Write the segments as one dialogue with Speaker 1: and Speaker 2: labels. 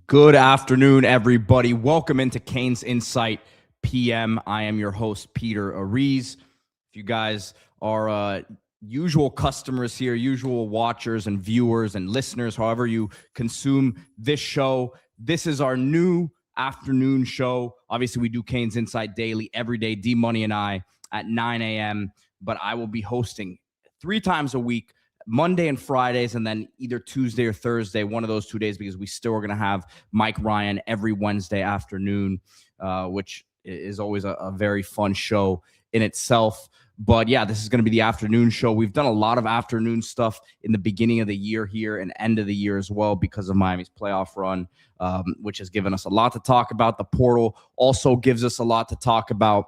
Speaker 1: Good afternoon, everybody. Welcome into CanesInSight PM. I am your host, Peter Ariz. If you guys are usual customers here, usual watchers and viewers and listeners, however you consume this show, this is our new afternoon show. Obviously, we do CanesInSight daily, every day, D-Money and I at 9 a.m., but I will be hosting 3 times a week, Monday and Fridays, and then either Tuesday or Thursday, one of those 2 days, because we still are going to have Mike Ryan every Wednesday afternoon, which is always a very fun show in itself. But yeah, this is going to be the afternoon show. We've done a lot of afternoon stuff in the beginning of the year here and end of the year as well because of Miami's playoff run, which has given us a lot to talk about. The portal also gives us a lot to talk about,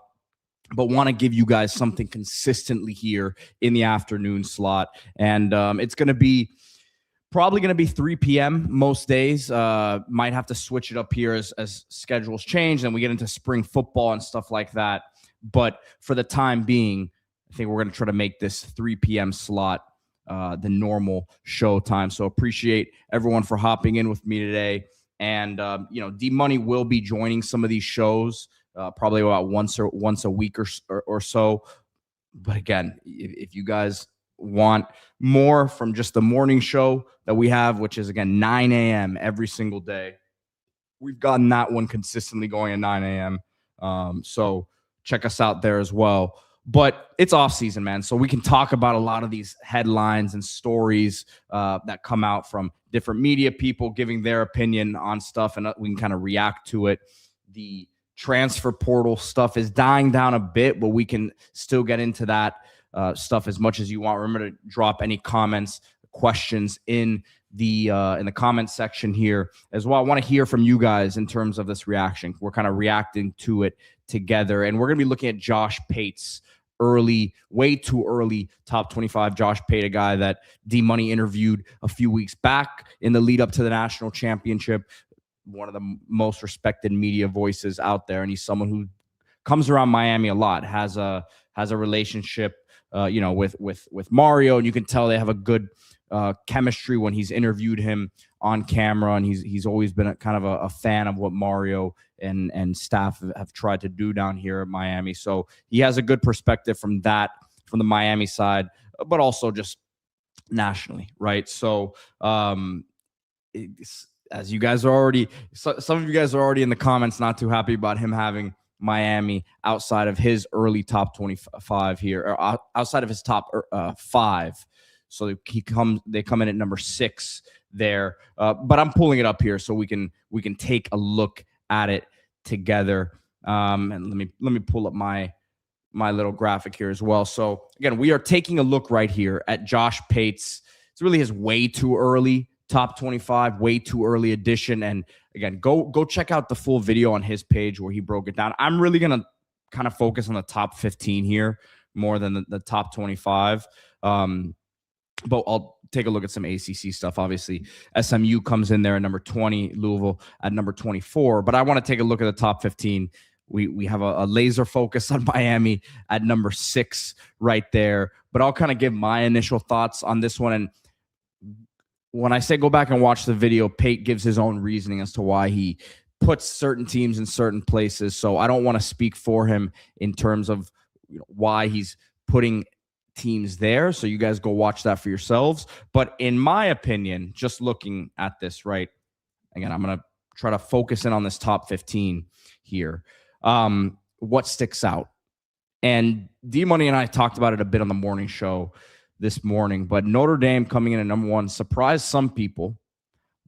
Speaker 1: but want to give you guys something consistently here in the afternoon slot. And it's going to be probably going to be 3 p.m. most days. Might have to switch it up here as schedules change and we get into spring football and stuff like that. But for the time being, I think we're going to try to make this 3 p.m. slot the normal show time. So appreciate everyone for hopping in with me today. And, D-Money will be joining some of these shows. Probably about once a week or so. But again, if you guys want more from just the morning show that we have, which is, again, 9 a.m. every single day, we've gotten that one consistently going at 9 a.m. So check us out there as well. But it's off season, man. So we can talk about a lot of these headlines and stories that come out from different media people giving their opinion on stuff, and we can kind of react to it. The transfer portal stuff is dying down a bit, but we can still get into that stuff as much as you want. Remember to drop any comments, questions in the comment section here as well. I want to hear from you guys in terms of this reaction. We're kind of reacting to it together, and we're going to be looking at Josh Pate's way too early top 25. Josh Pate, a guy that D-Money interviewed a few weeks back in the lead up to the national championship. One of the most respected media voices out there, and he's someone who comes around Miami a lot, has a relationship, with Mario, and you can tell they have a good chemistry when he's interviewed him on camera, and he's always been kind of a fan of what Mario and staff have tried to do down here at Miami. So he has a good perspective from the Miami side, but also just nationally, right? So as you guys are already, some of you guys are already in the comments not too happy about him having Miami outside of his early top 25 here, or outside of his top 5. So they come in at number 6 there. But I'm pulling it up here so we can take a look at it together. And let me pull up my little graphic here as well. So again, we are taking a look right here at Josh Pate's. It's really his way too early top 25, way too early edition. And again, go check out the full video on his page where he broke it down. I'm really going to kind of focus on the top 15 here more than the top 25. But I'll take a look at some ACC stuff. Obviously, SMU comes in there at number 20, Louisville at number 24. But I want to take a look at the top 15. We have a laser focus on Miami at number 6 right there. But I'll kind of give my initial thoughts on this one. And when I say go back and watch the video, Pate gives his own reasoning as to why he puts certain teams in certain places. So I don't want to speak for him in terms of why he's putting teams there. So you guys go watch that for yourselves. But in my opinion, just looking at this, right, again, I'm going to try to focus in on this top 15 here. What sticks out? And D-Money and I talked about it a bit on the morning show this morning, but Notre Dame coming in at number 1 surprised some people.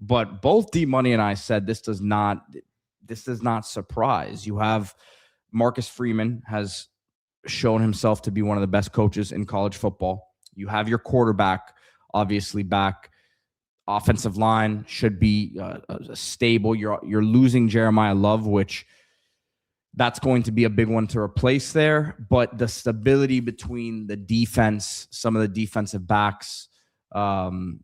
Speaker 1: But both D-Money and I said this does not surprise. You have Marcus Freeman has shown himself to be one of the best coaches in college football. You have your quarterback obviously back. Offensive line should be stable. You're losing Jeremiah Love, which that's going to be a big one to replace there. But the stability between the defense, some of the defensive backs, the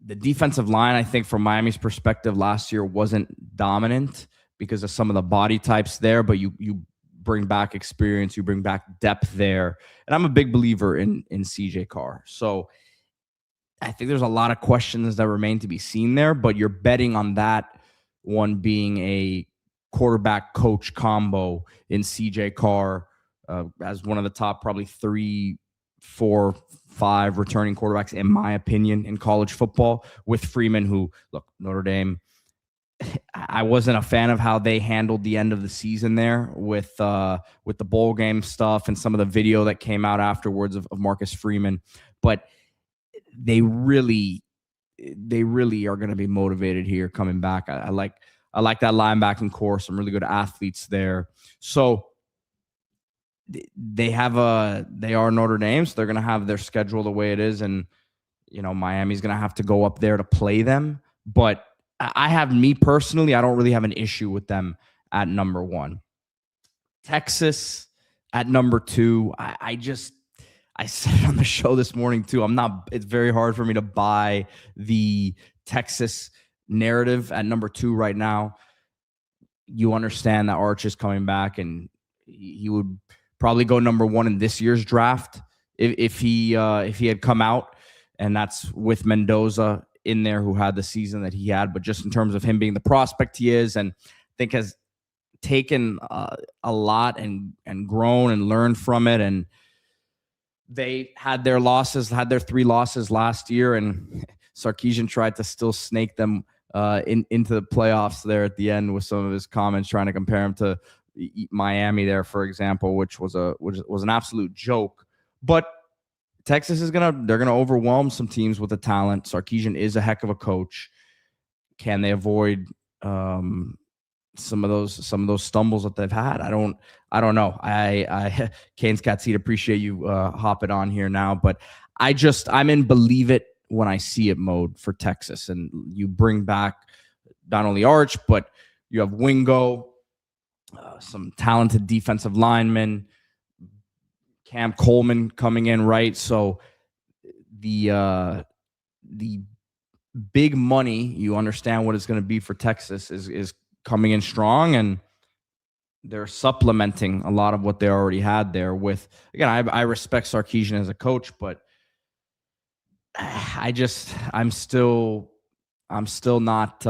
Speaker 1: defensive line, I think from Miami's perspective last year wasn't dominant because of some of the body types there, but you bring back experience, you bring back depth there. And I'm a big believer in CJ Carr. So I think there's a lot of questions that remain to be seen there, but you're betting on that one being a quarterback coach combo in CJ Carr as one of the top probably 3, 4, 5 returning quarterbacks, in my opinion, in college football, with Freeman, who, look, Notre Dame, I wasn't a fan of how they handled the end of the season there with the bowl game stuff and some of the video that came out afterwards of Marcus Freeman. But they really are going to be motivated here coming back. I like that linebacking core, some really good athletes there. So they are Notre Dame, so they're going to have their schedule the way it is, and Miami's going to have to go up there to play them. But me personally, I don't really have an issue with them at number 1. Texas at number 2. I said it on the show this morning too. It's very hard for me to buy the Texas narrative at number 2 right now. You understand that Arch is coming back, and he would probably go number 1 in this year's draft if he had come out, and that's with Mendoza in there, who had the season that he had. But just in terms of him being the prospect he is, and I think has taken a lot and grown and learned from it. And they had their 3 losses last year, and Sarkisian tried to still snake them into the playoffs there at the end with some of his comments, trying to compare him to Miami there, for example, which was an absolute joke. But Texas they're gonna overwhelm some teams with the talent. Sarkisian is a heck of a coach. Can they avoid some of those stumbles that they've had? I don't know. Canes Cat Seed, appreciate you hopping on here now, but I'm in believe it when I see it mode for Texas. And you bring back not only Arch, but you have Wingo, some talented defensive linemen, Cam Coleman coming in, right? So the big money, you understand what it's going to be for Texas is coming in strong, and they're supplementing a lot of what they already had there with, again, I respect Sarkisian as a coach, but I'm still not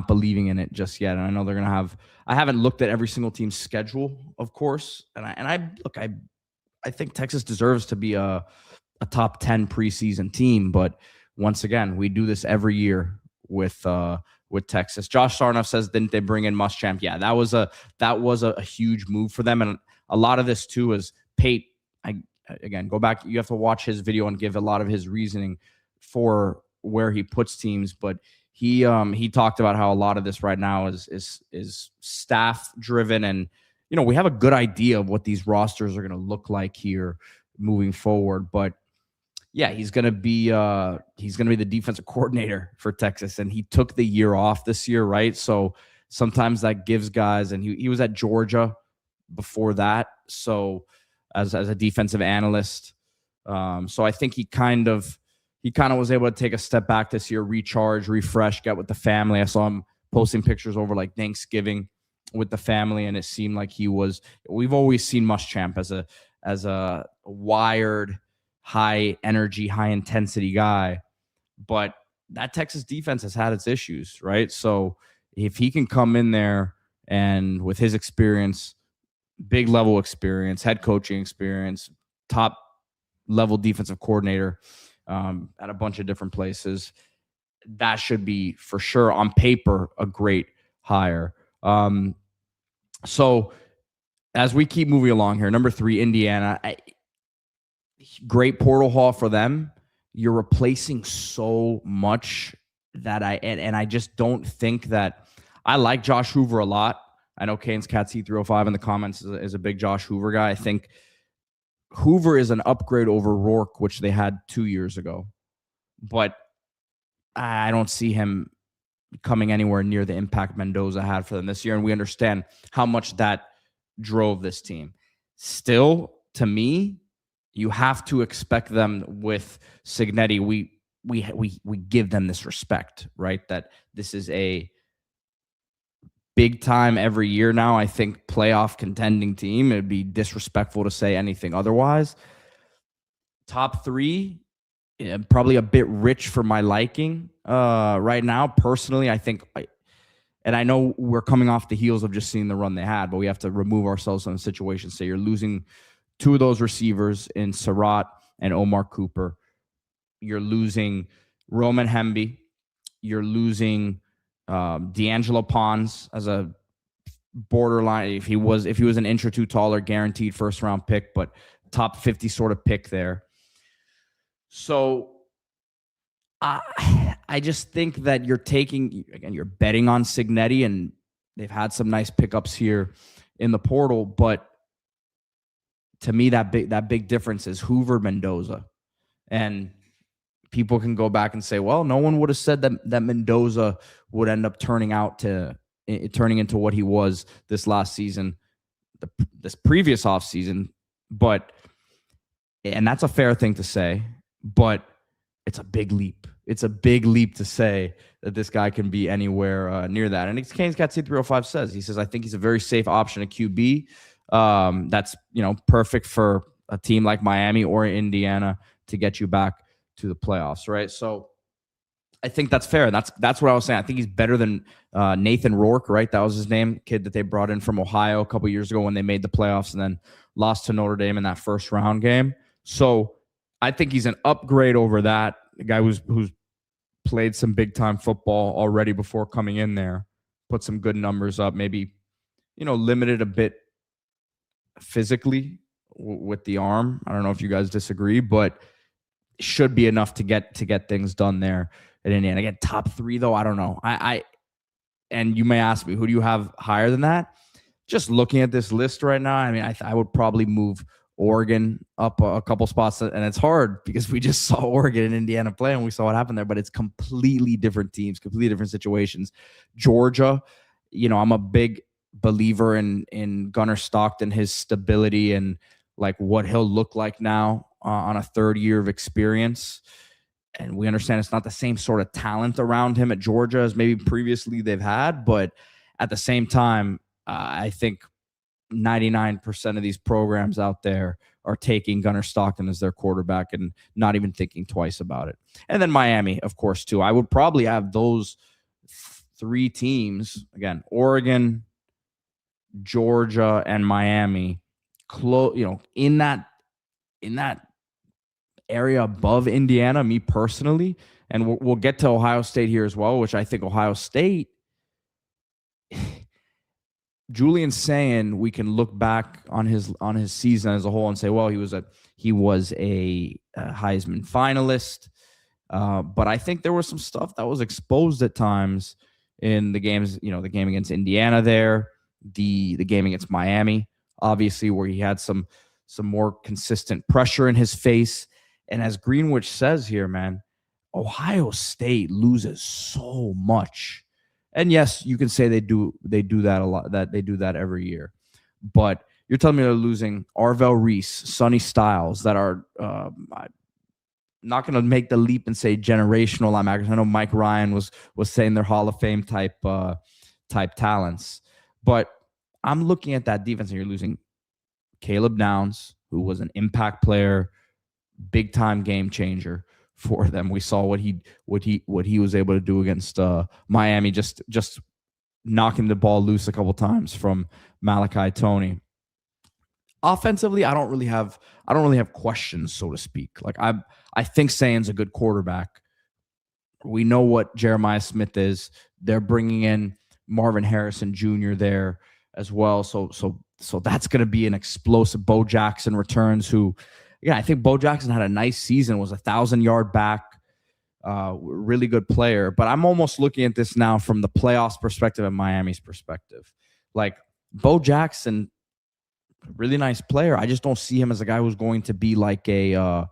Speaker 1: believing in it just yet. And I know they're going to have, I haven't looked at every single team's schedule, of course. And I think Texas deserves to be a top 10 preseason team, but once again, we do this every year with Texas. Josh Sarnoff says, didn't they bring in Muschamp? Yeah, that was a huge move for them. And a lot of this too is Pate. Again, go back. You have to watch his video and give a lot of his reasoning for where he puts teams. But he talked about how a lot of this right now is staff driven, and we have a good idea of what these rosters are going to look like here moving forward. But yeah, he's going to be the defensive coordinator for Texas, and he took the year off this year, right? So sometimes that gives guys, and he was at Georgia before that, so as a defensive analyst. So I think he kind of was able to take a step back this year, recharge, refresh, get with the family. I saw him posting pictures over like Thanksgiving with the family, and it seemed like we've always seen Muschamp as a wired, high energy, high intensity guy, but that Texas defense has had its issues, right? So if he can come in there and with his experience, big level experience, head coaching experience, top level defensive coordinator at a bunch of different places, that should be for sure on paper a great hire. So as we keep moving along here, number 3, Indiana, great portal haul for them. You're replacing so much that I just don't think that I like Josh Hoover a lot. I know Canes Cat C305 in the comments is a big Josh Hoover guy. I think Hoover is an upgrade over Rourke, which they had 2 years ago, but I don't see him coming anywhere near the impact Mendoza had for them this year. And we understand how much that drove this team. Still, to me, you have to expect them with Cignetti. We give them this respect, right? That this is a big time every year now. I think playoff contending team. It'd be disrespectful to say anything otherwise. Top 3, probably a bit rich for my liking right now. Personally, I think, and I know we're coming off the heels of just seeing the run they had, but we have to remove ourselves from the situation. Say you're losing two of those receivers in Surratt and Omar Cooper. You're losing Roman Hemby. You're losing D'Angelo Pons as a borderline. If he was an inch or two taller, guaranteed first round pick, but top 50 sort of pick there. So I just think that you're betting on Cignetti, and they've had some nice pickups here in the portal. But to me, that big difference is Hoover Mendoza. And people can go back and say, well, no one would have said that Mendoza would end up turning into what he was this last season, this previous offseason. And that's a fair thing to say, but it's a big leap. It's a big leap to say that this guy can be anywhere near that. And Canes Cat C305 says, he says, I think he's a very safe option at QB. That's, perfect for a team like Miami or Indiana to get you back to the playoffs, right? So I think that's fair. And that's what I was saying. I think he's better than Nathan Rourke, right? That was his name, kid that they brought in from Ohio a couple years ago when they made the playoffs and then lost to Notre Dame in that first round game. So I think he's an upgrade over that. The guy who's played some big time football already before coming in there, put some good numbers up, maybe, limited a bit physically with the arm. I don't know if you guys disagree, but should be enough to get things done there at Indiana. Again, top 3 though, I don't know. And you may ask me, who do you have higher than that? Just looking at this list right now, I mean, I would probably move Oregon up a couple spots, and it's hard because we just saw Oregon and Indiana play and we saw what happened there, but it's completely different teams, completely different situations. Georgia, I'm a big believer in Gunnar Stockton, his stability and like what he'll look like now on a third year of experience. And we understand it's not the same sort of talent around him at Georgia as maybe previously they've had, but at the same time, I think 99% of these programs out there are taking Gunnar Stockton as their quarterback and not even thinking twice about it. And then Miami, of course, too. I would probably have those 3 teams, again, Oregon, Georgia, and Miami, in that area above Indiana, me personally. And we'll get to Ohio State here as well, which I think Ohio State, Julian's saying we can look back on his season as a whole and say, well, he was a Heisman finalist. But I think there was some stuff that was exposed at times in the games, the game against Indiana there, the game against Miami, obviously, where he had some more consistent pressure in his face. And as Greenwich says here, man, Ohio State loses so much. And yes, you can say they do that a lot, that they do that every year. But you're telling me they're losing Arvell Reese, Sonny Styles, that are not going to make the leap and say generational linebackers. I know Mike Ryan was saying they're Hall of Fame type talents. But I'm looking at that defense, and you're losing Caleb Downs, who was an impact player, big time game changer for them. We saw what he was able to do against Miami, just knocking the ball loose a couple times from Malachi Toney. Offensively, I don't really have questions, so to speak. Like I think Sayan's a good quarterback. We know what Jeremiah Smith is. They're bringing in Marvin Harrison Jr. there as well. So that's going to be an explosive. Bo Jackson returns, who, I think Bo Jackson had a nice season, was 1,000-yard back, really good player. But I'm almost looking at this now from the playoffs perspective and Miami's perspective. Like, Bo Jackson, really nice player. I just don't see him as a guy who's going to be like the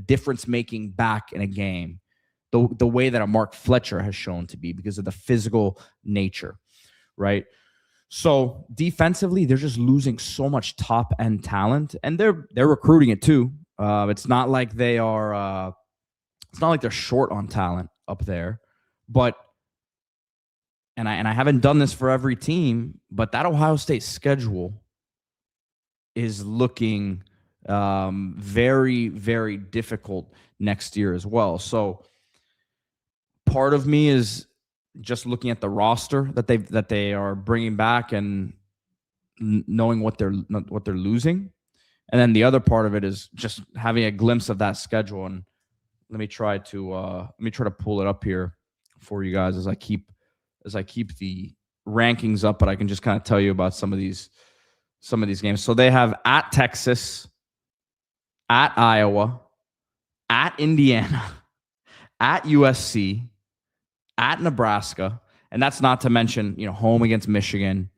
Speaker 1: difference-making back in a game, the way that a Mark Fletcher has shown to be because of the physical nature, right? So defensively, they're just losing so much top-end talent, and they're recruiting it too. It's not like they are. It's not like they're short on talent up there, but and I haven't done this for every team, but that Ohio State schedule is looking Very, very difficult next year as well. So part of me is just looking at the roster that they are bringing back and knowing what they're losing. And then the other part of it is just having a glimpse of that schedule. And let me try to pull it up here for you guys as I keep the rankings up, but I can just kind of tell you about some of these games. So they have at Texas, at Iowa, at Indiana, at USC, at Nebraska, and that's not to mention, home against Michigan,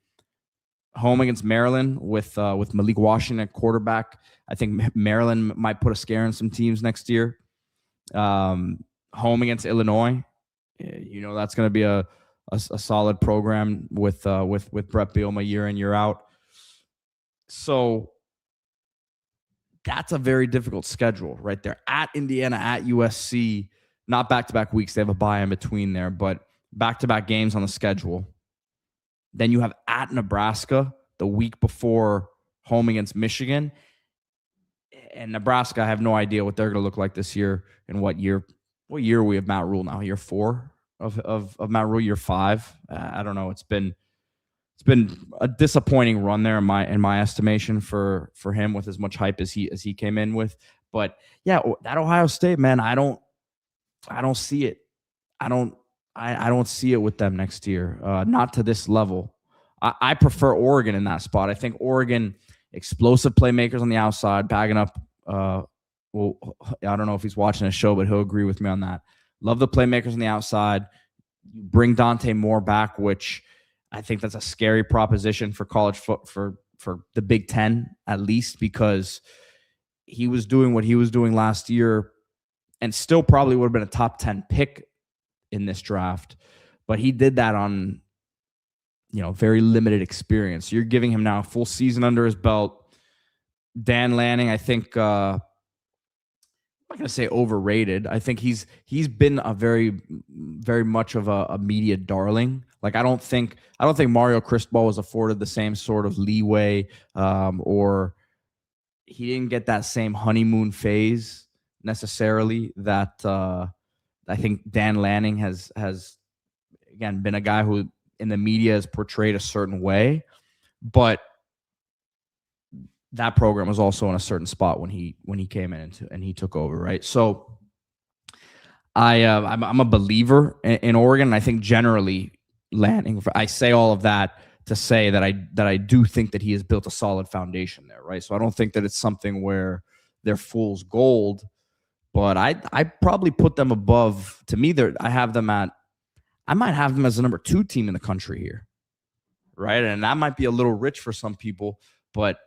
Speaker 1: home against Maryland with Malik Washington at quarterback. I think Maryland might put a scare in some teams next year. Home against Illinois, that's going to be a solid program with Brett Bielema year in, year out. So that's a very difficult schedule right there. At Indiana, at USC, not back-to-back weeks. They have a bye in between there, but back-to-back games on the schedule. Then you have at Nebraska the week before home against Michigan. And Nebraska, I have no idea what they're going to look like this year and what year we have Matt Rule now. Year 4 of Matt Rule, year 5. I don't know. It's been a disappointing run there in my estimation for him with as much hype as he came in with. But yeah, that Ohio State, man, I don't see it. I don't see it with them next year. Not to this level. I prefer Oregon in that spot. I think Oregon, explosive playmakers on the outside, bagging up. Well, I don't know if he's watching the show, but he'll agree with me on that. Love the playmakers on the outside. Bring Dante Moore back, which I think that's a scary proposition for college for the Big Ten, at least, because he was doing what he was doing last year and still probably would have been a top 10 pick in this draft. But he did that on, very limited experience. You're giving him now a full season under his belt. Dan Lanning, I think, I'm not going to say overrated. I think he's been a very, very much of a media darling. Like, I don't think Mario Cristobal was afforded the same sort of leeway, or he didn't get that same honeymoon phase necessarily that I think Dan Lanning has again been a guy who in the media is portrayed a certain way, but that program was also in a certain spot when he came in and he took over, right? So I'm a believer in Oregon. And I think generally Lanning, I say all of that to say that I do think that he has built a solid foundation there, right? So I don't think that it's something where they're fool's gold, but I probably put them above. To me, I might have them as the number 2 team in the country here, right? And that might be a little rich for some people, but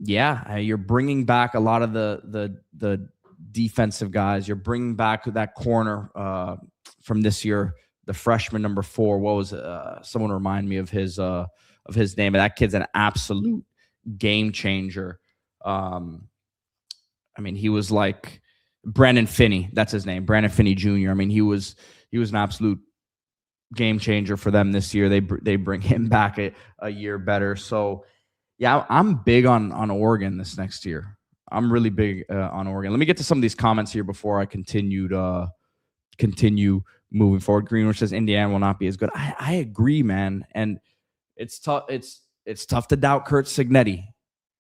Speaker 1: yeah, you're bringing back a lot of the defensive guys. You're bringing back that corner from this year, the freshman number 4. What was someone remind me of his name? That kid's an absolute game changer. He was like Brandon Finney. That's his name, Brandon Finney Jr. He was an absolute game changer for them this year. They bring him back a year better. So yeah, I'm big on Oregon this next year. I'm really big on Oregon. Let me get to some of these comments here before I continue moving forward. Greenwich says Indiana will not be as good. I agree, man. And it's tough. It's tough to doubt Kurt Cignetti.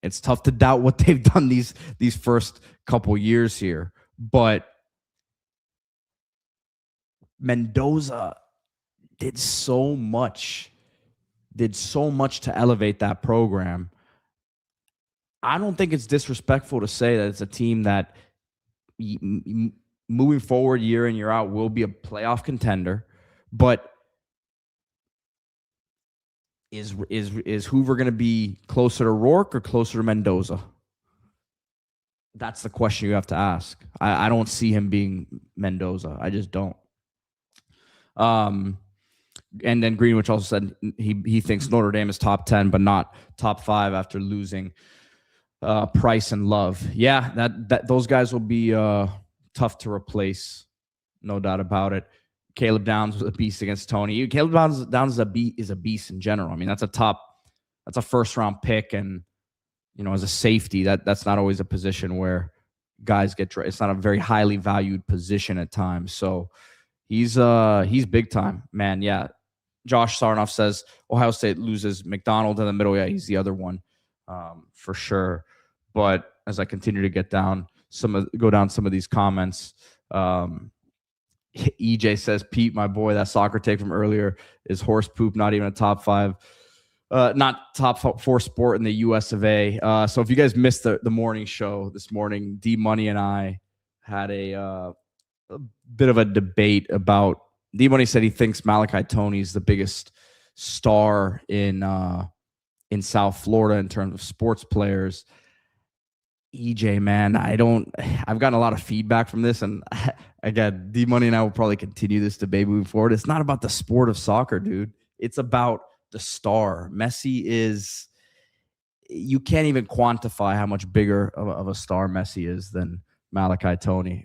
Speaker 1: It's tough to doubt what they've done these first couple years here. But Mendoza did so much to elevate that program. I don't think it's disrespectful to say that it's a team that moving forward year in, year out will be a playoff contender, but is Hoover going to be closer to Rourke or closer to Mendoza? That's the question you have to ask. I don't see him being Mendoza. I just don't. And then Greenwich also said he thinks Notre Dame is top 10, but not top 5 after losing Price and Love. Yeah, that those guys will be tough to replace, no doubt about it. Caleb Downs was a beast against Tony. Caleb Downs is a beast in general. That's a first round pick, and as a safety, that's not always a position where guys get. It's not a very highly valued position at times. So he's big time, man. Yeah. Josh Sarnoff says Ohio State loses McDonald in the middle. Yeah, he's the other one for sure. But as I continue to go down some of these comments, EJ says, Pete, my boy, that soccer take from earlier is horse poop, not even a top 5, not top 4 sport in the US of A. So if you guys missed the morning show this morning, D Money and I had a bit of a debate about. D Money said he thinks Malachi Tony is the biggest star in South Florida in terms of sports players. EJ, man, I've gotten a lot of feedback from this, and again, D Money and I will probably continue this debate moving forward. It's not about the sport of soccer, dude. It's about the star. Messi is, you can't even quantify how much bigger of a star Messi is than Malachi Tony.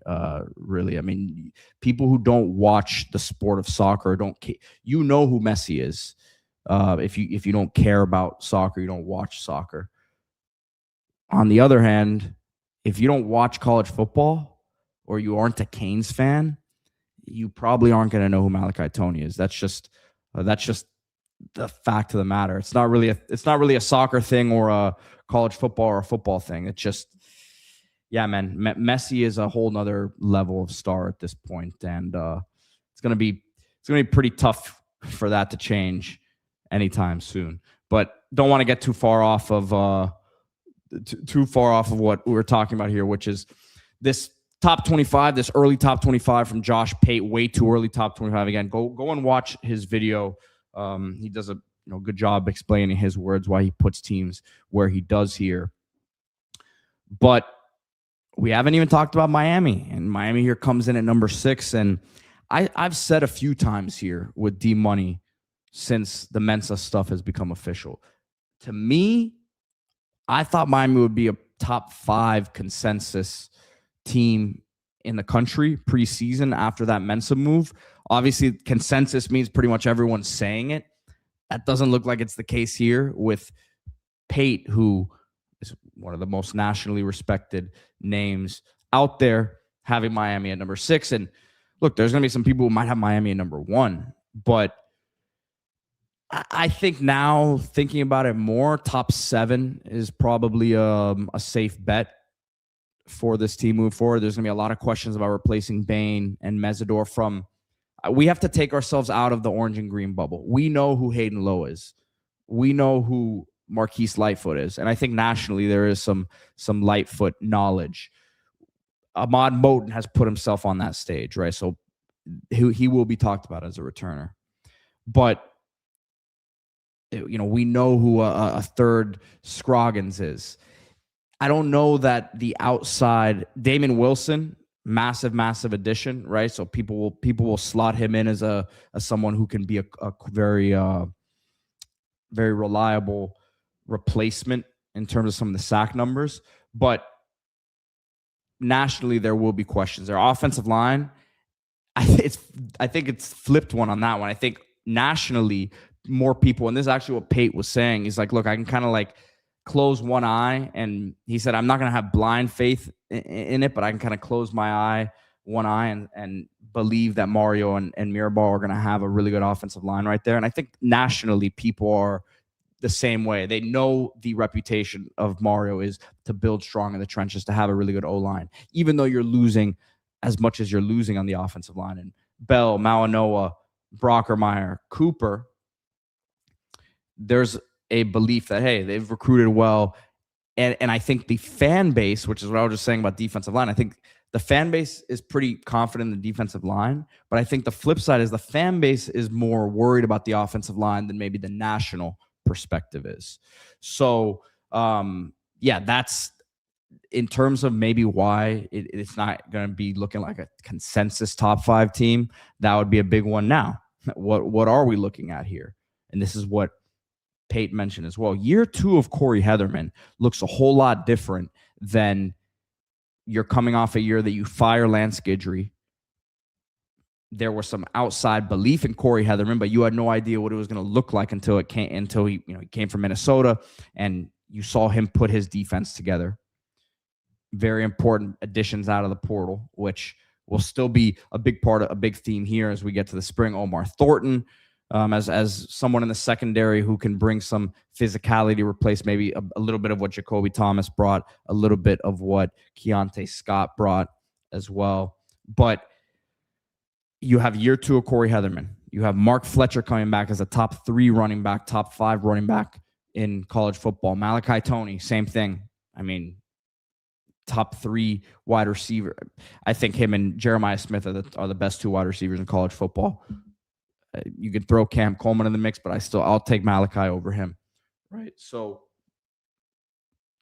Speaker 1: Really, I mean, people who don't watch the sport of soccer know who Messi is. If you don't care about soccer, you don't watch soccer. On the other hand, if you don't watch college football or you aren't a Canes fan, you probably aren't going to know who Malachi Tony is. That's just the fact of the matter. It's not really a soccer thing or a college football or a football thing. It's just, yeah, man, Messi is a whole nother level of star at this point, and it's gonna be pretty tough for that to change anytime soon. But don't want to get too far off of what we were talking about here, which is this top 25, this early top 25 from Josh Pate, way too early top 25. Again, go and watch his video. He does a good job explaining his words, why he puts teams where he does here. But we haven't even talked about Miami, and Miami here comes in at number 6. And I've said a few times here with D Money since the Mensa stuff has become official. To me, I thought Miami would be a top 5 consensus team in the country preseason after that Mensa move. Obviously, consensus means pretty much everyone's saying it. That doesn't look like it's the case here with Pate, who is one of the most nationally respected names out there, having Miami at number 6. And look, there's going to be some people who might have Miami at number 1, but I think now, thinking about it more, top 7 is probably a safe bet for this team moving forward. There's going to be a lot of questions about replacing Bain and Mesidor we have to take ourselves out of the orange and green bubble. We know who Hayden Lowe is. We know who Marquise Lightfoot is. And I think nationally there is some Lightfoot knowledge. Ahmad Moten has put himself on that stage, right? So he will be talked about as a returner. But we know who a third Scroggins is. I don't know that the outside Damon Wilson, massive addition, right? So people will slot him in as someone who can be a very very reliable replacement in terms of some of the sack numbers. But nationally, there will be questions. Their offensive line, I think it's flipped one on that one. I think nationally, more people, and this is actually what Pate was saying. He's like, look, I can kind of like close one eye, and he said, I'm not going to have blind faith in it, but I can kind of close one eye and believe that Mario and Mirabal are going to have a really good offensive line right there. And I think nationally, people are the same way. They know the reputation of Mario is to build strong in the trenches, to have a really good O-line, even though you're losing as much as you're losing on the offensive line. And Bell, Malinoa, Brockermeyer, Cooper, there's a belief that, hey, they've recruited well. And I think the fan base, which is what I was just saying about defensive line, I think the fan base is pretty confident in the defensive line. But I think the flip side is the fan base is more worried about the offensive line than maybe the national perspective is. So, that's in terms of maybe why it's not going to be looking like a consensus top 5 team. That would be a big one. Now, what are we looking at here? And this is what Pate mentioned as well. Year 2 of Corey Heatherman looks a whole lot different than you're coming off a year that you fire Lance Guidry. There was some outside belief in Corey Heatherman, but you had no idea what it was going to look like until he came from Minnesota, and you saw him put his defense together. Very important additions out of the portal, which will still be a big part of a big theme here as we get to the spring. Omar Thornton, as someone in the secondary who can bring some physicality to replace maybe a little bit of what Jacoby Thomas brought, a little bit of what Keontae Scott brought as well. But you have year 2 of Corey Heatherman. You have Mark Fletcher coming back as a top 3 running back, top 5 running back in college football. Malachi Toney, same thing. I mean, top 3 wide receiver. I think him and Jeremiah Smith are the best 2 wide receivers in college football. You could throw Cam Coleman in the mix, but I'll take Malachi over him. Right. So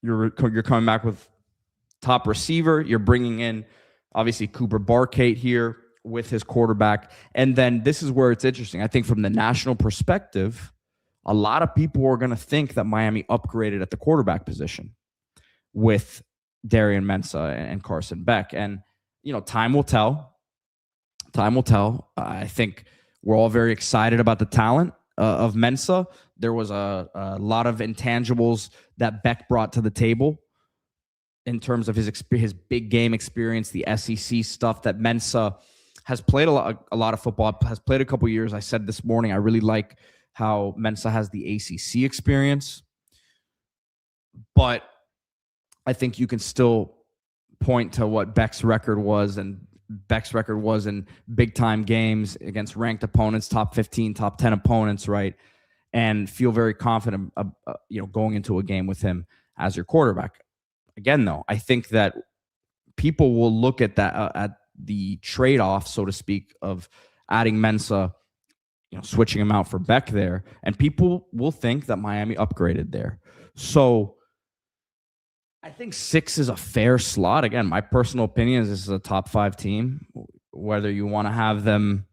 Speaker 1: you're coming back with top receiver. You're bringing in obviously Cooper Barkate here with his quarterback. And then this is where it's interesting. I think from the national perspective, a lot of people are going to think that Miami upgraded at the quarterback position with Darian Mensah and Carson Beck. And, time will tell. Time will tell. I think we're all very excited about the talent of Mensah. There was a lot of intangibles that Beck brought to the table in terms of his big game experience, the SEC stuff that Mensah has played a lot of football, has played a couple years. I said this morning, I really like how Mensah has the ACC experience. But I think you can still point to what Beck's record was, and Beck's record was in big-time games against ranked opponents, top 15, top 10 opponents, right? And feel very confident, going into a game with him as your quarterback. Again, though, I think that people will look at that at the trade-off, so to speak, of adding Mensah, switching him out for Beck there, and people will think that Miami upgraded there. So I think 6 is a fair slot. Again, my personal opinion is this is a top 5 team. Whether you want to have them,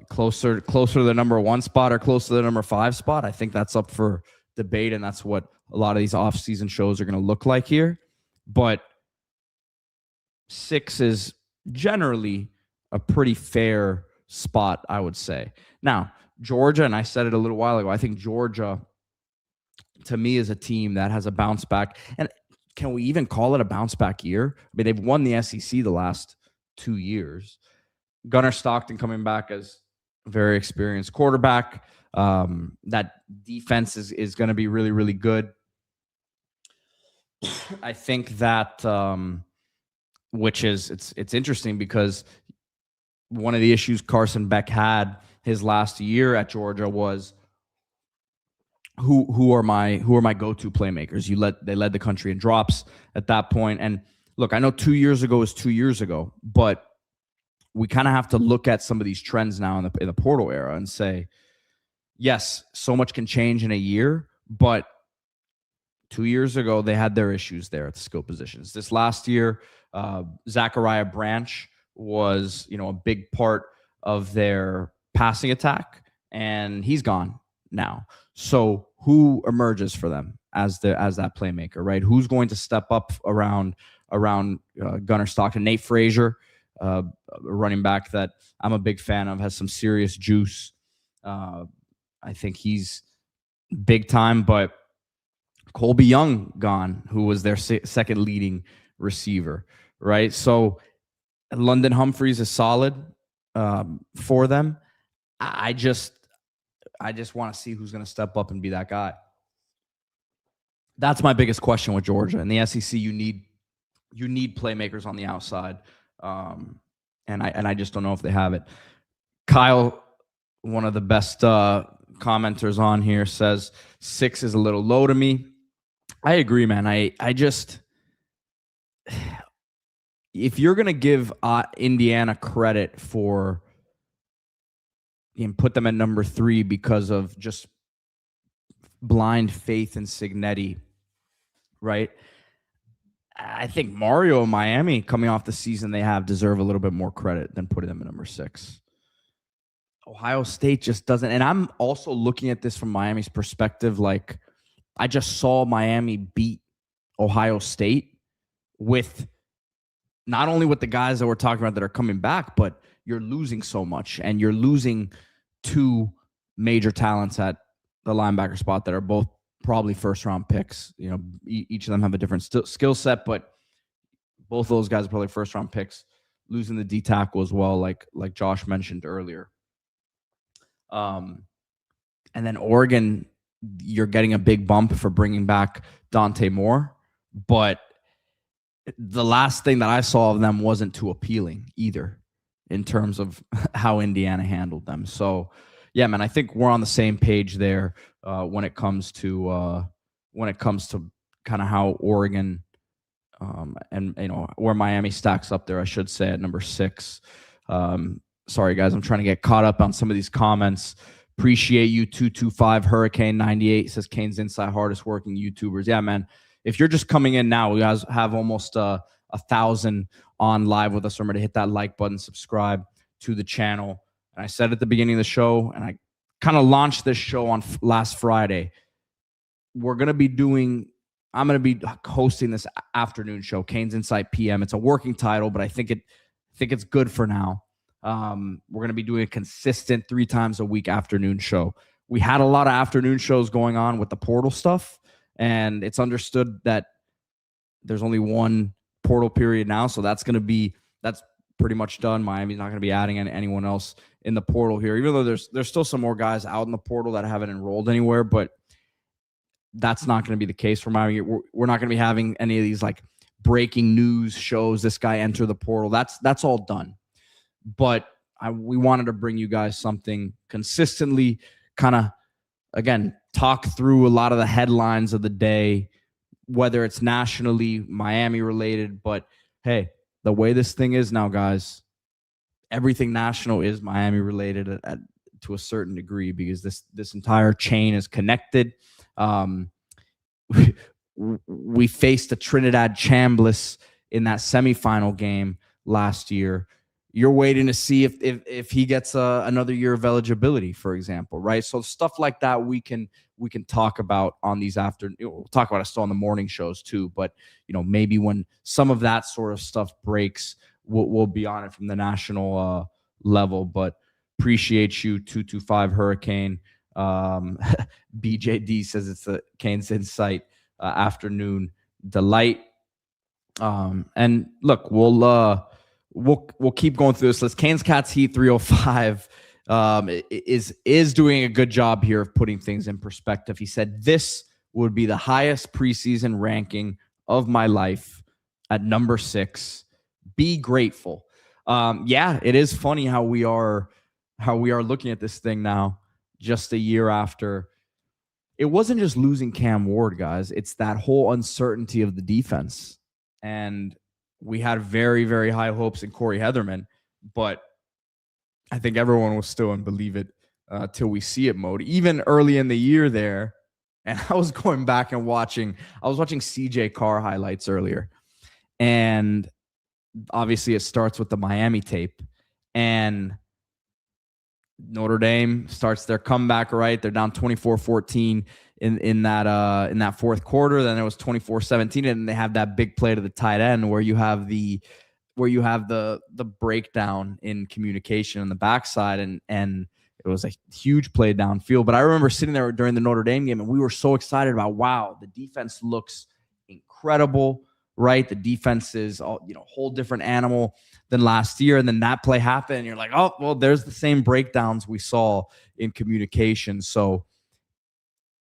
Speaker 1: closer to the number 1 spot or close to the number 5 spot, I think that's up for debate, and that's what a lot of these off-season shows are going to look like here. But 6 is generally a pretty fair spot, I would say. Now, Georgia, and I said it a little while ago, I think Georgia, to me, is a team that has a bounce back. And can we even call it a bounce back year? I mean, they've won the SEC the last 2 years. Gunnar Stockton coming back as a very experienced quarterback. That defense is going to be really, really good. I think that, it's interesting because one of the issues Carson Beck had his last year at Georgia was who are my go-to playmakers. They led the country in drops at that point. And look, I know 2 years ago is 2 years ago, but we kind of have to look at some of these trends now in the portal era and say, yes, so much can change in a year, but 2 years ago they had their issues there at the skill positions. This last year, Zachariah Branch was, a big part of their passing attack, and he's gone now. So who emerges for them as that playmaker, right? Who's going to step up around Gunnar Stockton? Nate Frazier, a running back that I'm a big fan of, has some serious juice. I think he's big time, but Colby Young gone, who was their second leading receiver, right? So London Humphreys is solid for them. I just want to see who's going to step up and be that guy. That's my biggest question with Georgia. In the SEC, you need playmakers on the outside, and I just don't know if they have it. Kyle, one of the best commenters on here, says 6 is a little low to me. I agree, man. I just, if you're going to give Indiana credit for and put them at number 3 because of just blind faith in Cignetti, right? I think Mario and Miami, coming off the season they have, deserve a little bit more credit than putting them at number 6. Ohio State just doesn't. And I'm also looking at this from Miami's perspective. Like, I just saw Miami beat Ohio State with not only with the guys that we're talking about that are coming back, but you're losing so much, and you're losing 2 major talents at the linebacker spot that are both probably first-round picks. You know, each of them have a different skill set, but both of those guys are probably first-round picks. Losing the D tackle as well, like Josh mentioned earlier. And then Oregon, you're getting a big bump for bringing back Dante Moore, but the last thing that I saw of them wasn't too appealing either in terms of how Indiana handled them. So, yeah, man, I think we're on the same page there when it comes to kind of how Oregon and where Miami stacks up there, I should say, at number 6. Sorry, guys, I'm trying to get caught up on some of these comments. Appreciate you. 225 Hurricane 98 says CanesInSight, hardest working YouTubers. Yeah, man. If you're just coming in now, we guys have almost 1,000 on live with us. Remember to hit that like button, subscribe to the channel. And I said at the beginning of the show, and I kind of launched this show on last Friday. I'm going to be hosting this afternoon show, CanesInSight PM. It's a working title, but I think it's good for now. We're going to be doing a consistent 3 times a week afternoon show. We had a lot of afternoon shows going on with the portal stuff, and it's understood that there's only one portal period now, so that's pretty much done. Miami's not going to be adding anyone else in the portal here, even though there's still some more guys out in the portal that haven't enrolled anywhere, but that's not going to be the case for Miami. We're not going to be having any of these like breaking news shows. This guy entered the portal. That's all done. But we wanted to bring you guys something consistently, kind of, again, talk through a lot of the headlines of the day, whether it's nationally, Miami related. But hey, the way this thing is now, guys, everything national is Miami related to a certain degree, because this entire chain is connected. We faced the Trinidad Chambliss in that semifinal game last year. You're waiting to see if he gets another year of eligibility, for example, right? So stuff like that we can talk about on these we'll talk about it still on the morning shows too. But maybe when some of that sort of stuff breaks, we'll be on it from the national level. But appreciate you, 225 Hurricane. BJD says it's a CanesInSight afternoon delight. And look, we'll keep going through this list. Canes Cats Heat 305 is doing a good job here of putting things in perspective. He said this would be the highest preseason ranking of my life at number 6. Be grateful. Yeah, it is funny how we are looking at this thing now, just a year after. It wasn't just losing Cam Ward, guys. It's that whole uncertainty of the defense. And we had very, very high hopes in Corey Heatherman, but I think everyone was still in believe it till we see it mode. Even early in the year there, and I was going back and watching CJ Carr highlights earlier. And obviously it starts with the Miami tape. And Notre Dame starts their comeback, right? They're down 24-14 in that fourth quarter. Then it was 24-17, and they have that big play to the tight end where you have the breakdown in communication on the backside, and it was a huge play downfield. But I remember sitting there during the Notre Dame game, and we were so excited about, wow, the defense looks incredible, right? The defense is a whole different animal than last year. And then that play happened, and you're like, oh, well, there's the same breakdowns we saw in communication. So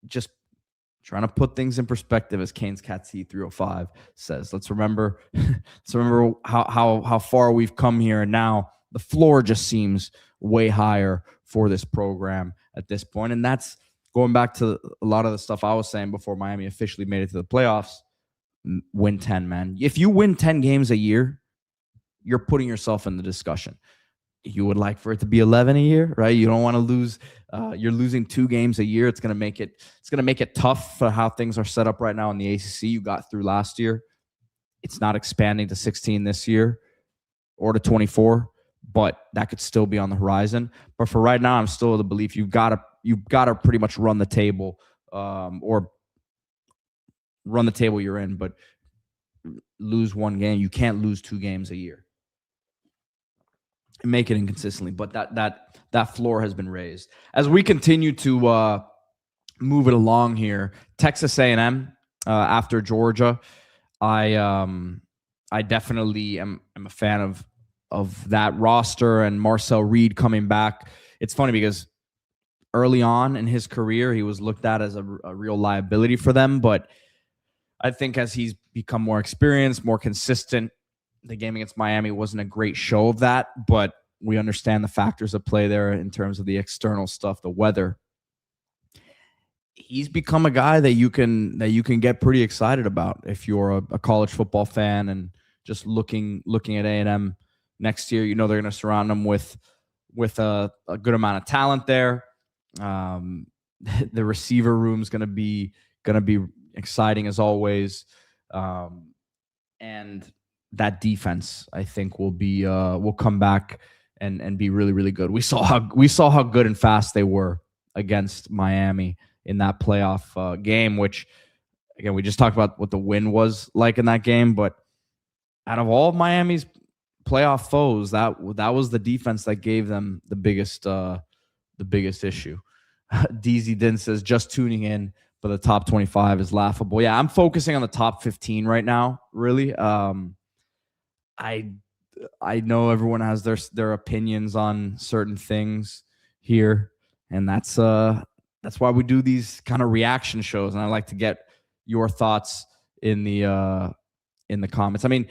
Speaker 1: just trying to put things in perspective, as Canes Cats Heat 305 says. Let's remember how far we've come here. And now the floor just seems way higher for this program at this point. And that's going back to a lot of the stuff I was saying before Miami officially made it to the playoffs. Win 10, man. If you win 10 games a year, you're putting yourself in the discussion. You would like for it to be 11 a year, right? You don't want to lose. You're losing 2 games a year. It's going to make it tough for how things are set up right now in the ACC. You got through last year. It's not expanding to 16 this year or to 24, but that could still be on the horizon. But for right now, I'm still of the belief you've got to pretty much run the table, or run the table you're in, but lose 1 game. You can't lose 2 games a year and make it inconsistently. But that floor has been raised. As we continue to move it along here, Texas A&M after Georgia. I definitely am a fan of that roster and Marcel Reed coming back. It's funny because early on in his career, he was looked at as a real liability for them. But I think as he's become more experienced, more consistent, the game against Miami wasn't a great show of that. But we understand the factors at play there in terms of the external stuff, the weather. He's become a guy that you can get pretty excited about if you're a college football fan and just looking at A&M next year. You know they're going to surround them with a good amount of talent there. The receiver room is going to be exciting as always, and that defense I think will come back and be really, really good. We saw how good and fast they were against Miami in that playoff game, which again we just talked about what the win was like in that game, but out of all of Miami's playoff foes, that was the defense that gave them the biggest issue. DZ Din says, just tuning in, but the top 25 is laughable. Yeah, I'm focusing on the top 15 right now, really. I know everyone has their opinions on certain things here, and that's why we do these kind of reaction shows, and I like to get your thoughts in the comments. I mean,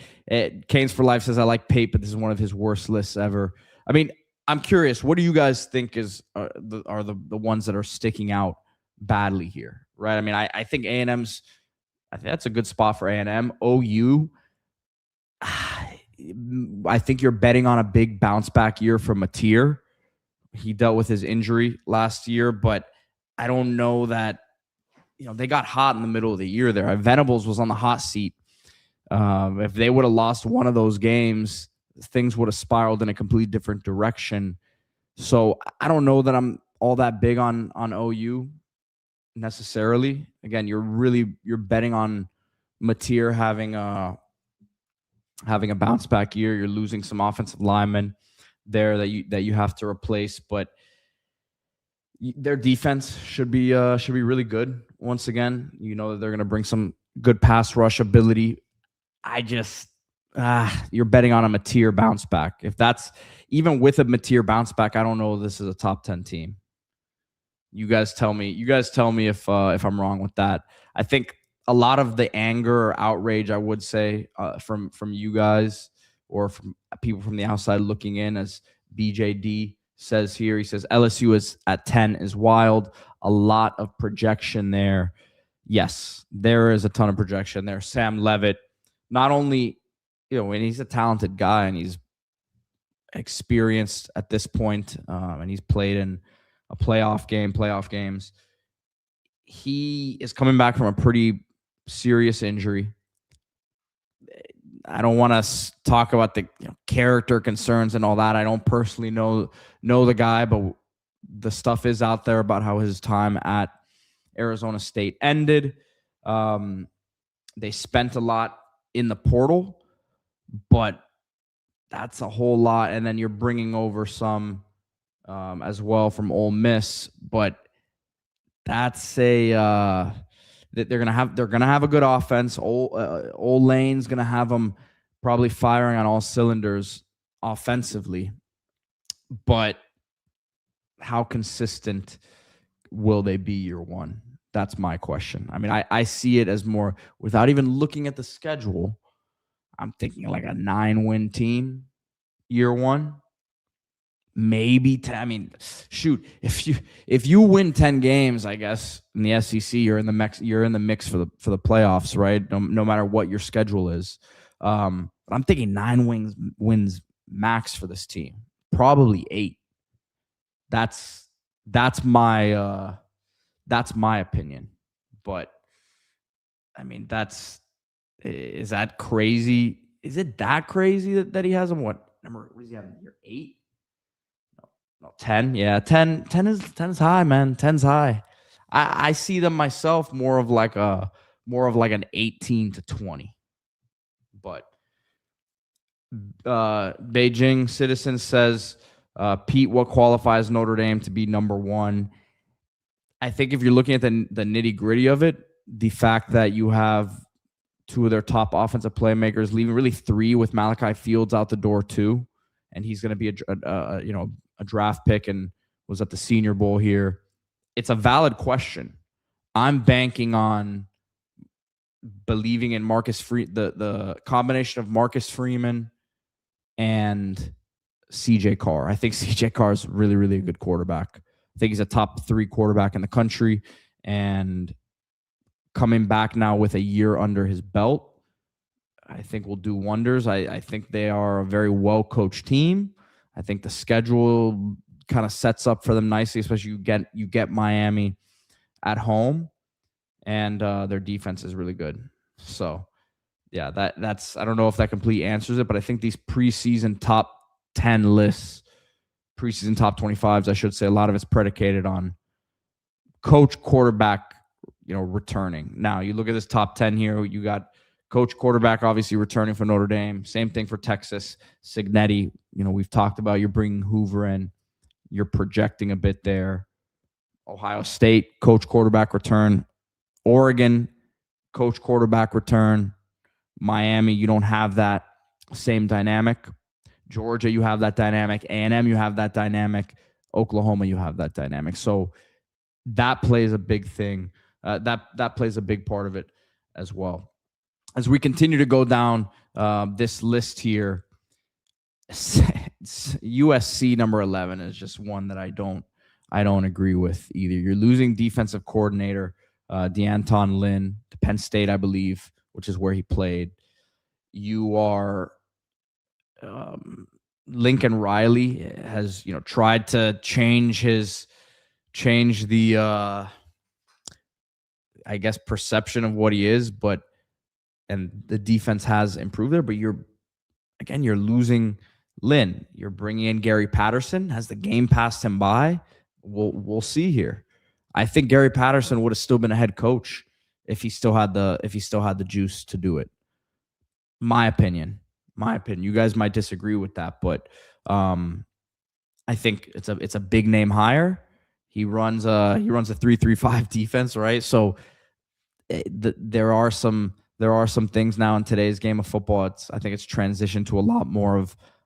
Speaker 1: Canes for Life says, I like Pate, but this is one of his worst lists ever. I mean, I'm curious, what do you guys think are the ones that are sticking out badly here, right? I mean, I think A&M's, I think that's a good spot for A&M. OU, I think you're betting on a big bounce back year from Mateer. He dealt with his injury last year, but I don't know that, they got hot in the middle of the year there. Venables was on the hot seat. If they would have lost one of those games, things would have spiraled in a completely different direction. So I don't know that I'm all that big on OU necessarily. Again, you're betting on Mateer having a bounce back year. You're losing some offensive linemen there that you have to replace, but their defense should be really good once again. You know that they're going to bring some good pass rush ability. I just you're betting on a Mateer bounce back. If that's even with a Mateer bounce back, I don't know if this is a top 10 team. You guys tell me if I'm wrong with that. I think a lot of the anger or outrage, I would say, from you guys or from people from the outside looking in, as BJD says here, he says LSU is at 10 is wild. A lot of projection there. Yes, there is a ton of projection there. Sam Levitt, not only, and he's a talented guy and he's experienced at this point, and he's played in a playoff games. He is coming back from a pretty serious injury. I don't want to talk about the character concerns and all that. I don't personally know the guy, but the stuff is out there about how his time at Arizona State ended. They spent a lot in the portal, but that's a whole lot. And then you're bringing over some as well from Ole Miss, but that's they're gonna have a good offense. Old Lane's gonna have them probably firing on all cylinders offensively, but how consistent will they be year one? That's my question. I mean, I see it as more, without even looking at the schedule, I'm thinking like a 9-win team year one. Maybe 10. I mean, shoot, if you win 10 games, I guess in the SEC, you're in the mix for the playoffs, right? No matter what your schedule is. But I'm thinking 9 wins max for this team. Probably 8. That's my opinion. But I mean, is that crazy? Is it that crazy that he has him? What does he have in year 8? No, 10. Yeah, 10 is high, man. 10's high. I see them myself more of like an 18 to 20. But Beijing Citizen says, Pete, what qualifies Notre Dame to be number one? I think if you're looking at the nitty gritty of it, the fact that you have two of their top offensive playmakers leaving, really three, with Malachi Fields out the door too, and he's going to be a draft pick and was at the Senior Bowl here. It's a valid question. I'm banking on believing in the combination of Marcus Freeman and CJ Carr. I think CJ Carr is really, really a good quarterback. I think he's a top 3 quarterback in the country, and coming back now with a year under his belt, I think will do wonders. I think they are a very well-coached team. I think the schedule kind of sets up for them nicely, especially you get Miami at home, and their defense is really good. So, yeah, that's I don't know if that completely answers it, but I think these preseason top 10 lists, preseason top 25s, I should say, a lot of it's predicated on coach, quarterback, returning. Now, you look at this top 10 here, you got coach, quarterback, obviously returning for Notre Dame. Same thing for Texas. Cignetti, we've talked about, you're bringing Hoover in. You're projecting a bit there. Ohio State, coach, quarterback, return. Oregon, coach, quarterback, return. Miami, you don't have that same dynamic. Georgia, you have that dynamic. A&M, you have that dynamic. Oklahoma, you have that dynamic. So that plays a big thing. That plays a big part of it as well. As we continue to go down this list here, USC number 11 is just one that I don't agree with either. You're losing defensive coordinator DeAnton Lynn to Penn State, I believe, which is where he played. You are Lincoln Riley has tried to change the I guess perception of what he is, and the defense has improved there, but you're losing Lynn. You're bringing in Gary Patterson. Has the game passed him by? We'll see here. I think Gary Patterson would have still been a head coach if he still had the juice to do it. My opinion. You guys might disagree with that, but I think it's a big name hire. He runs a 3-3-5 defense, right? So there are some things now in today's game of football. I think it's transitioned to a lot more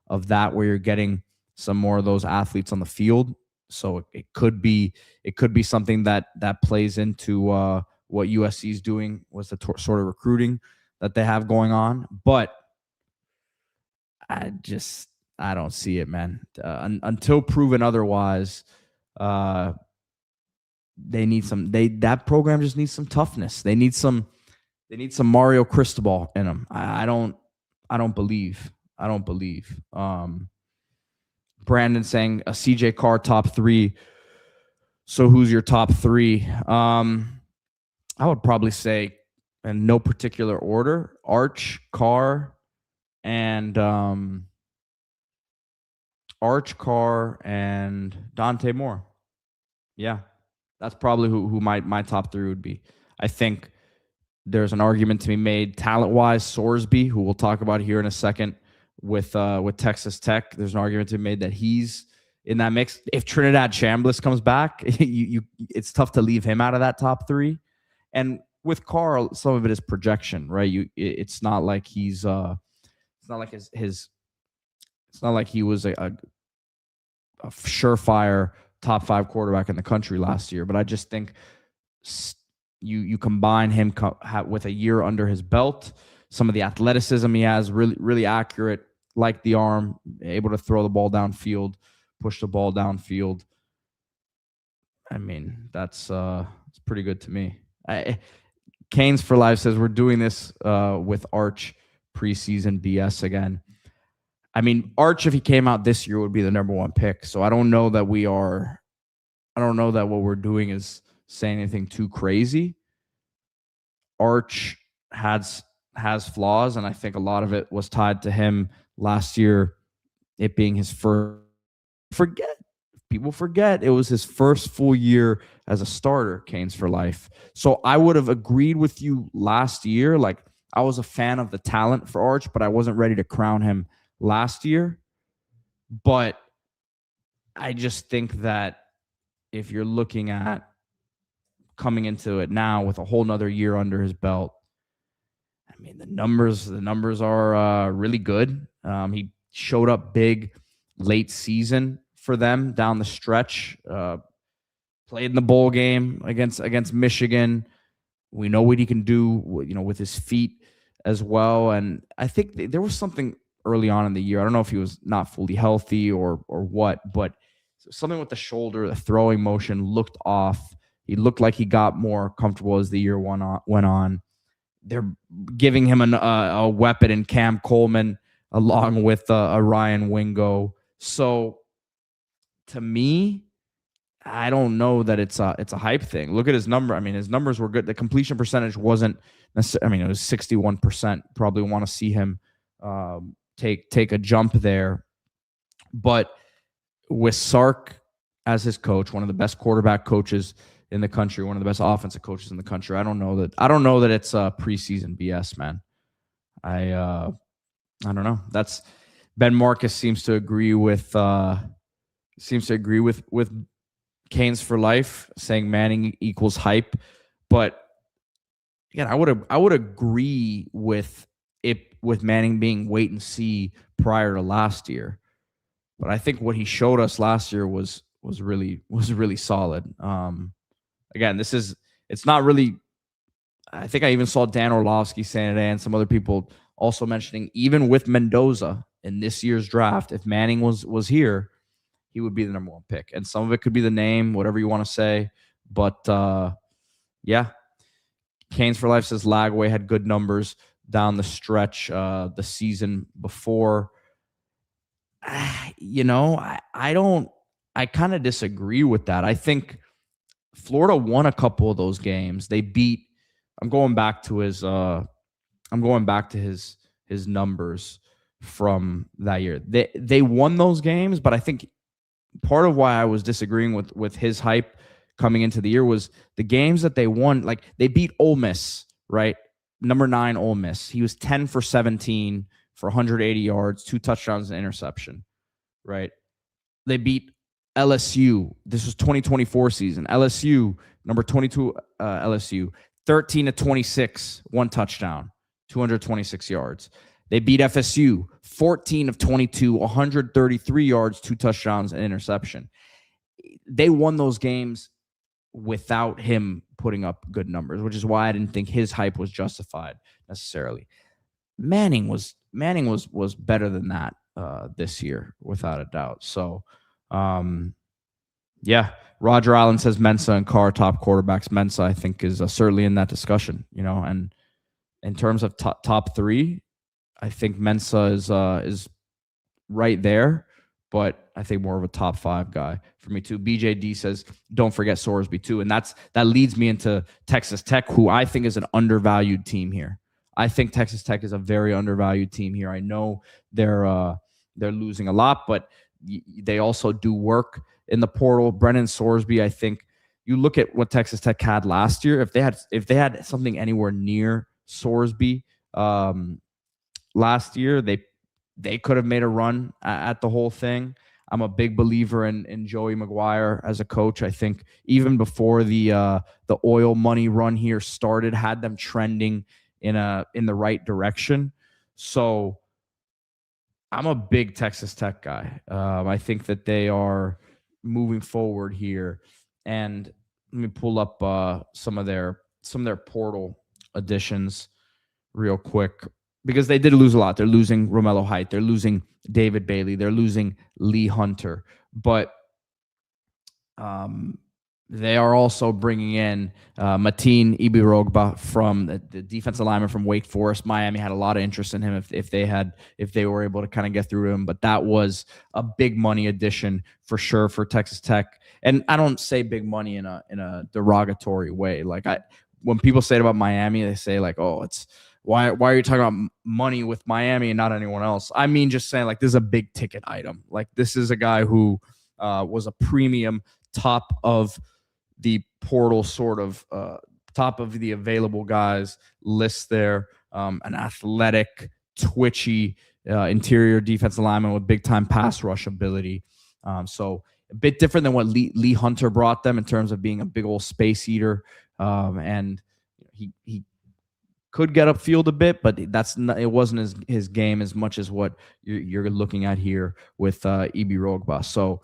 Speaker 1: of that, where you're getting some more of those athletes on the field. So it could be something that plays into what USC is doing, was the sort of recruiting that they have going on. But I don't see it, man. Until proven otherwise, that program just needs some toughness. They need some Mario Cristobal in them. I don't believe. Brandon saying a CJ Carr top 3. So who's your top 3? I would probably say, in no particular order, Arch, Carr, and Dante Moore. Yeah, that's probably who my top 3 would be. I think there's an argument to be made talent-wise. Sorsby, who we'll talk about here in a second, with Texas Tech, there's an argument to be made that he's in that mix. If Trinidad Chambliss comes back, it's tough to leave him out of that top 3. And with Carl, some of it is projection, right? It's not like he's it's not like it's not like he was a surefire top 5 quarterback in the country last year. But I just think you combine him with a year under his belt, some of the athleticism he has, really, really accurate, like the arm, able to throw the ball downfield, push the ball downfield. I mean, it's pretty good to me. Canes for Life says we're doing this with Arch preseason BS again. I mean, Arch, if he came out this year, would be the number 1 pick. So I don't know that what we're doing is saying anything too crazy. Arch has flaws, and I think a lot of it was tied to him last year, it being his first. People forget it was his first full year as a starter, Canes for Life. So I would have agreed with you last year. Like, I was a fan of the talent for Arch, but I wasn't ready to crown him last year. But I just think that if you're looking at coming into it now with a whole nother year under his belt. I mean, the numbers are really good. He showed up big late season for them down the stretch. Played in the bowl game against Michigan. We know what he can do, with his feet as well. And I think there was something early on in the year. I don't know if he was not fully healthy or what, but something with the shoulder, the throwing motion looked off. He looked like he got more comfortable as the year went on. They're giving him a weapon in Cam Coleman along with a Ryan Wingo. So to me, I don't know that it's a hype thing. Look at his number. I mean, his numbers were good. The completion percentage wasn't necessarily, I mean, it was 61%. Probably want to see him take a jump there. But with Sark as his coach, one of the best quarterback coaches in the country, one of the best offensive coaches in the country, I don't know that it's preseason BS, man. I don't know. That's Ben Marcus seems to agree with Canes for life, saying Manning equals hype. But again, I would agree with Manning being wait and see prior to last year. But I think what he showed us last year was really solid. Again, it's not really. I think I even saw Dan Orlovsky saying today, and some other people also mentioning, even with Mendoza in this year's draft, if Manning was here, he would be the number one pick. And some of it could be the name, whatever you want to say. But, yeah. Canes for Life says Lagway had good numbers down the stretch the season before. I kind of disagree with that. I think Florida won a couple of those games. They beat, I'm going back to his numbers from that year. They won those games, but I think part of why I was disagreeing with his hype coming into the year was the games that they won. Like, they beat Ole Miss, right? Number 9 Ole Miss. He was 10 for 17 for 180 yards, 2 touchdowns and interception, right? They beat LSU. This was 2024 season. LSU, number 22 LSU, 13 to 26, 1 touchdown, 226 yards. They beat FSU, 14 of 22, 133 yards, 2 touchdowns, and interception. They won those games without him putting up good numbers, which is why I didn't think his hype was justified necessarily. Manning was better than that this year, without a doubt. So, yeah. Roger Allen says Mensah and Carr top quarterbacks. Mensah, I think, is certainly in that discussion. And in terms of top 3. I think Mensah is right there, but I think more of a top 5 guy for me too. BJD says, don't forget Sorsby too. And that leads me into Texas Tech, who I think is an undervalued team here. I think Texas Tech is a very undervalued team here. I know they're losing a lot, but they also do work in the portal. Brennan Sorsby, I think you look at what Texas Tech had last year. If they had something anywhere near Sorsby, last year, they could have made a run at the whole thing. I'm a big believer in Joey McGuire as a coach. I think even before the oil money run here started, had them trending in the right direction. So I'm a big Texas Tech guy. I think that they are moving forward here. And let me pull up some of their portal additions real quick, because they did lose a lot. They're losing Romello Height. They're losing David Bailey. They're losing Lee Hunter. But they are also bringing in Mateen Ibirogba from the defensive lineman from Wake Forest. Miami had a lot of interest in him if they were able to kind of get through him. But that was a big money addition for sure for Texas Tech. And I don't say big money in a derogatory way. Like, when people say it about Miami, they say like, oh, it's why are you talking about money with Miami and not anyone else? I mean, just saying, like, this is a big ticket item. Like, this is a guy who was a premium top of the portal, sort of top of the available guys list there. An athletic, twitchy interior defensive lineman with big time pass rush ability. So a bit different than what Lee Hunter brought them in terms of being a big old space eater and he could get upfield a bit, but it wasn't his game as much as what you're looking at here with EB Rogba. So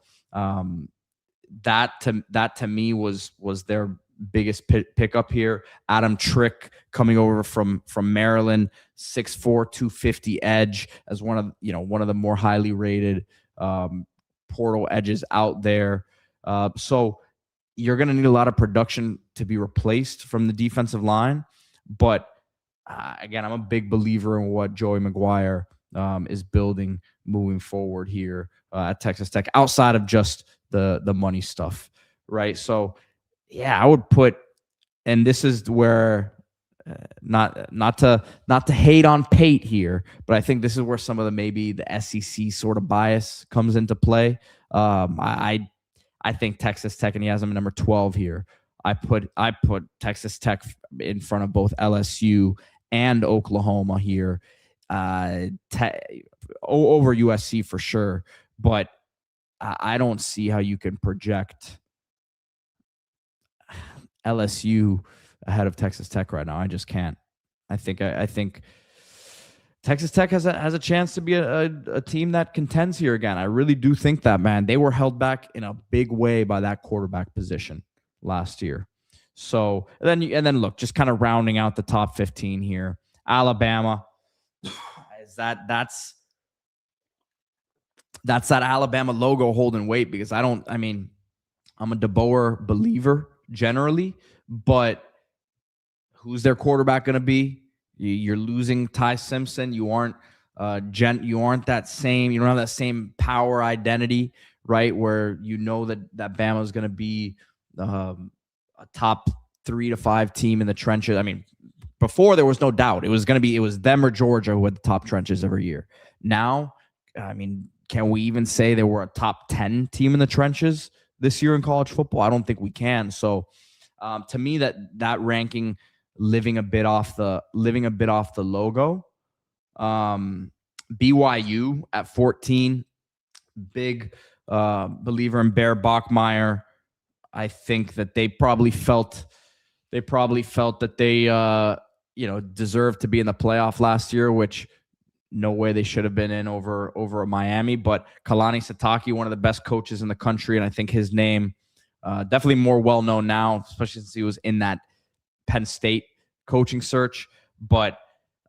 Speaker 1: that to me was their biggest pickup here. Adam Trick coming over from Maryland, 6'4", 250 edge, as one of the more highly rated portal edges out there. So you're going to need a lot of production to be replaced from the defensive line, but again, I'm a big believer in what Joey Maguire is building moving forward here at Texas Tech, outside of just the money stuff, right? So, yeah, I would put, and this is where not to hate on Pate here, but I think this is where some of maybe the SEC sort of bias comes into play. I think Texas Tech, and he has him at number 12 here. I put Texas Tech in front of both LSU and Oklahoma here, over USC for sure. But I don't see how you can project LSU ahead of Texas Tech right now. I just can't. I think Texas Tech has a chance to be a team that contends here again. I really do think that, man. They were held back in a big way by that quarterback position last year. So and then look, just kind of rounding out the top 15 here. Alabama, that's that Alabama logo holding weight, because I'm a DeBoer believer generally, but who's their quarterback going to be? You're losing Ty Simpson. You aren't that same. You don't have that same power identity, right? Where that Bama is going to be a top 3 to 5 team in the trenches. I mean, before there was no doubt it was them or Georgia who had the top trenches every year. Now, I mean, can we even say they were a top 10 team in the trenches this year in college football? I don't think we can. So, to me, that ranking living a bit off the logo. BYU at 14, big believer in Bear Bachmeier. I think that they probably felt that they deserved to be in the playoff last year, which no way they should have been in over Miami. But Kalani Sitake, one of the best coaches in the country, and I think his name definitely more well known now, especially since he was in that Penn State coaching search. But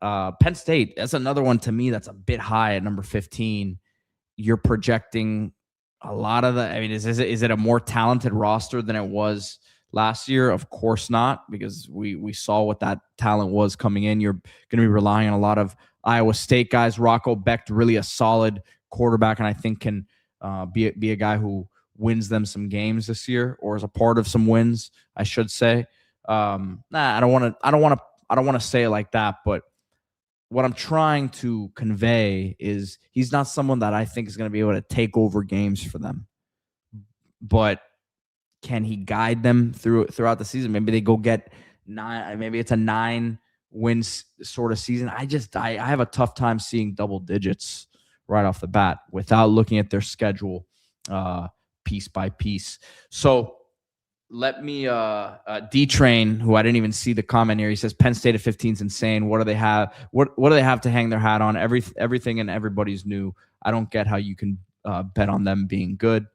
Speaker 1: Penn State, that's another one to me that's a bit high at number 15. You're projecting a lot of is it a more talented roster than it was last year? Of course not, because we saw what that talent was coming in. You're going to be relying on a lot of Iowa State guys. Rocco Becht, really a solid quarterback, and I think can be a guy who wins them some games this year, or is a part of some wins, I should say. I don't want to say it like that, but what I'm trying to convey is he's not someone that I think is going to be able to take over games for them. But can he guide them throughout the season? Maybe they go get 9. Maybe it's a 9 wins sort of season. I have a tough time seeing double digits right off the bat without looking at their schedule piece by piece. So let me D-Train, who I didn't even see the comment here. He says Penn State at 15 is insane. What do they have? What do they have to hang their hat on? Everything and everybody's new. I don't get how you can bet on them being good.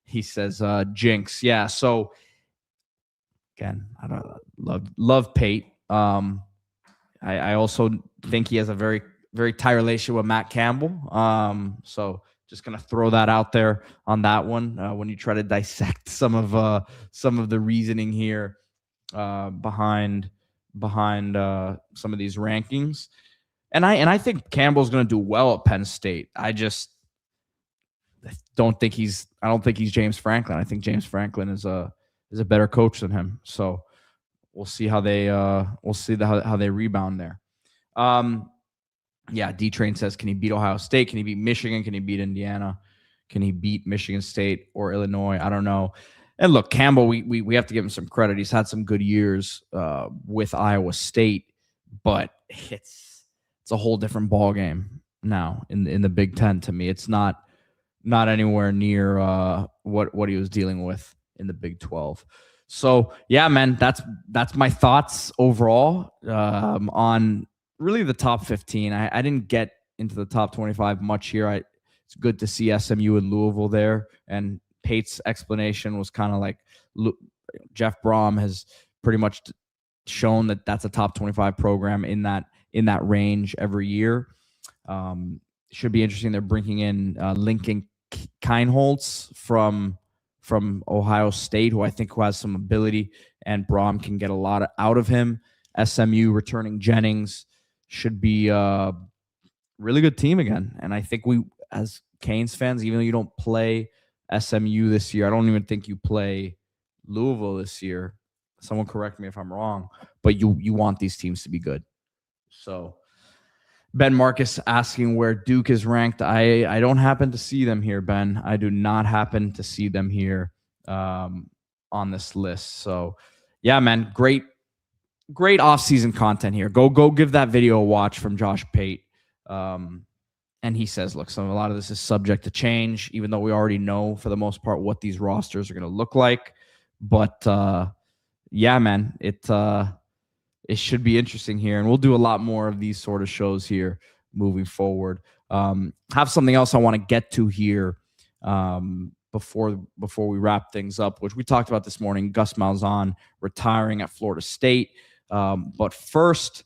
Speaker 1: He says jinx. Yeah. So again, I don't love Pate. I also think he has a very, very tight relationship with Matt Campbell. So just going to throw that out there on that one when you try to dissect some of the reasoning here behind some of these rankings. And I think Campbell's going to do well at Penn State. I don't think he's James Franklin. I think James Franklin is a better coach than him. So we'll see how they how they rebound there. Yeah, D-Train says, can he beat Ohio State? Can he beat Michigan? Can he beat Indiana? Can he beat Michigan State or Illinois? I don't know. And look, Campbell, we have to give him some credit. He's had some good years with Iowa State, but it's a whole different ball game now in the Big Ten. To me, it's not anywhere near what he was dealing with in the Big 12. So yeah, man, that's my thoughts overall on really the top 15. I didn't get into the top 25 much here. It's good to see SMU and Louisville there, and Pate's explanation was kind of like Jeff Brom has pretty much shown that that's a top 25 program in that range every year. Should be interesting. They're bringing in Lincoln Kienholz from Ohio State, who I think has some ability, and Brom can get a lot out of him. SMU returning Jennings should be a really good team again. And I think we, as Canes fans, even though you don't play SMU this year, I don't even think you play Louisville this year. Someone correct me if I'm wrong, but you want these teams to be good. So Ben Marcus asking where Duke is ranked. I don't happen to see them here, Ben. I do not happen to see them here on this list. So, yeah, man, great off-season content here. Go give that video a watch from Josh Pate. And he says, look, a lot of this is subject to change, even though we already know for the most part what these rosters are going to look like. But, yeah, man, it should be interesting here, and we'll do a lot more of these sort of shows here moving forward. Have something else I want to get to here before we wrap things up, which we talked about this morning. Gus Malzahn retiring at Florida State. But first,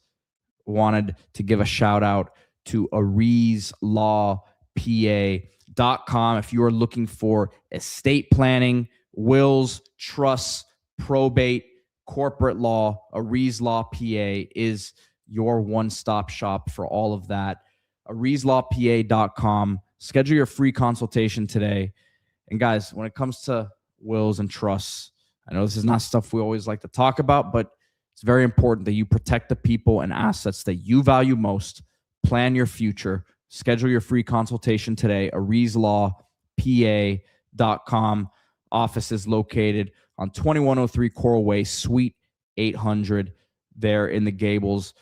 Speaker 1: wanted to give a shout out to AreesLawPA.com. If you are looking for estate planning, wills, trusts, probate, corporate law, Arees Law PA is your one-stop shop for all of that. AreesLawPA.com. Schedule your free consultation today. And guys, when it comes to wills and trusts, I know this is not stuff we always like to talk about, but it's very important that you protect the people and assets that you value most. Plan your future. Schedule your free consultation today. AreesLawPA.com. Office is located on 2103 Coral Way, Suite 800, there in the Gables.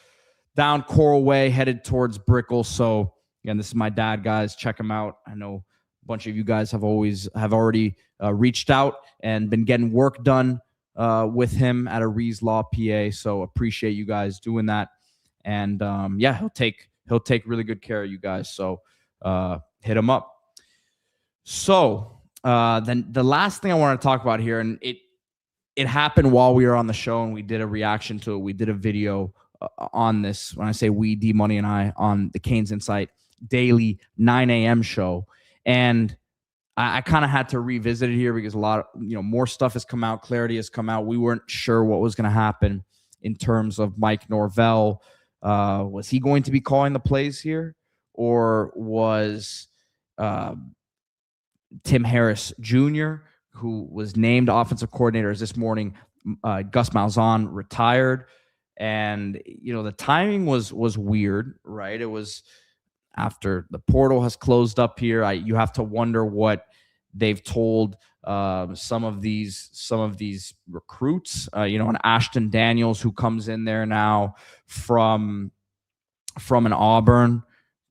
Speaker 1: Down Coral Way, headed towards Brickell. So, again, this is my dad, guys. Check him out. I know a bunch of you guys have already reached out and been getting work done with him at Arees Law PA. So, appreciate you guys doing that. And, yeah, he'll take really good care of you guys. So, hit him up. So, then the last thing I want to talk about here, and it happened while we were on the show, and we did a reaction to it. We did a video on this. When I say we, D Money and I, on the CanesInSight daily 9 a.m. show, and I kind of had to revisit it here because a lot of more stuff has come out. Clarity has come out. We weren't sure what was going to happen in terms of Mike Norvell. Was he going to be calling the plays here, or was Tim Harris Jr., who was named offensive coordinator this morning? Gus Malzahn retired, and the timing was weird, right? It was after the portal has closed up here. You have to wonder what they've told some of these recruits. An Ashton Daniels who comes in there now from an Auburn,